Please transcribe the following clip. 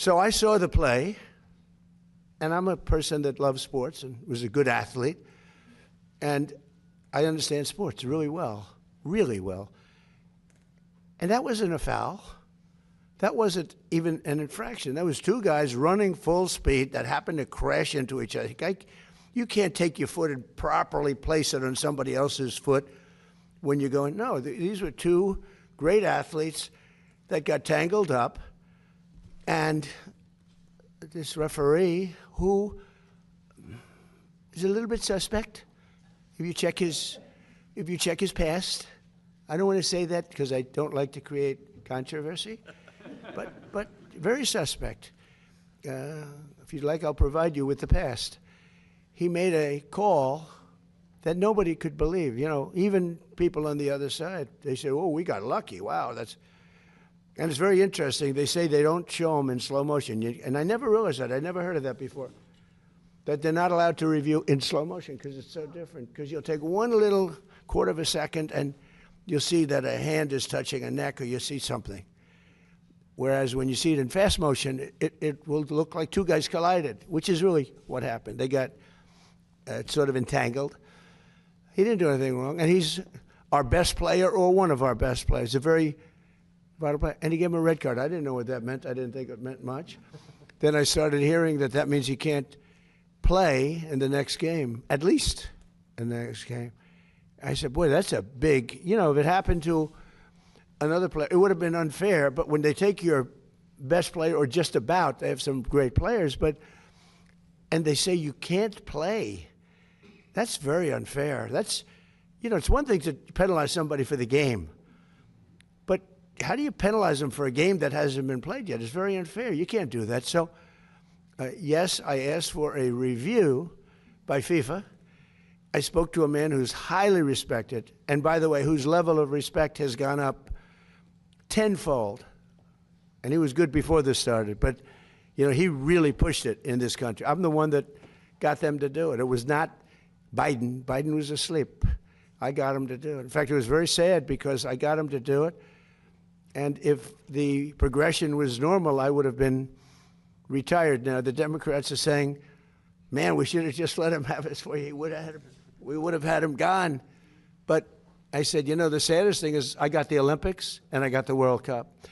So I saw the play, and I'm a person that loves sports and was a good athlete, and I understand sports really well, really well. And that wasn't a foul. That wasn't even an infraction. That was two guys running full speed that happened to crash into each other. You can't take your foot and properly place it on somebody else's foot when you're going, no, these were two great athletes that got tangled up, and this referee, who is a little bit suspect, if you check his past, I don't want to say that because I don't like to create controversy, but very suspect. If you'd like, I'll provide you with the past. He made a call that nobody could believe. You know, even people on the other side, they say, oh, we got lucky. Wow, that's... And it's very interesting. They say they don't show them in slow motion. And I never realized that. I never heard of that before, that they're not allowed to review in slow motion because it's so different. Because you'll take one little quarter of a second and you'll see that a hand is touching a neck or you see something. Whereas when you see it in fast motion, it will look like two guys collided, which is really what happened. They got sort of entangled. He didn't do anything wrong. And he's our best player or one of our best players, a very vital player. And he gave him a red card. I didn't know what that meant. I didn't think it meant much. Then I started hearing that that means he can't play in the next game, at least in the next game. I said, boy, that's a big, you know, if it happened to another player, it would have been unfair. But when they take your best player, or just about, they have some great players, and they say you can't play, that's very unfair. That's, you know, it's one thing to penalize somebody for the game, but how do you penalize them for a game that hasn't been played yet? It's very unfair. You can't do that. So, yes, I asked for a review by FIFA. I spoke to a man who's highly respected, and by the way, whose level of respect has gone up tenfold. And he was good before this started, but you know, he really pushed it in this country. I'm the one that got them to do it. It was not Biden. Biden was asleep. I got him to do it. In fact, it was very sad because I got him to do it. And if the progression was normal, I would have been retired now. The Democrats are saying, man, we should have just let him have his way. We would have had him gone. But I said, you know, the saddest thing is I got the Olympics and I got the World Cup.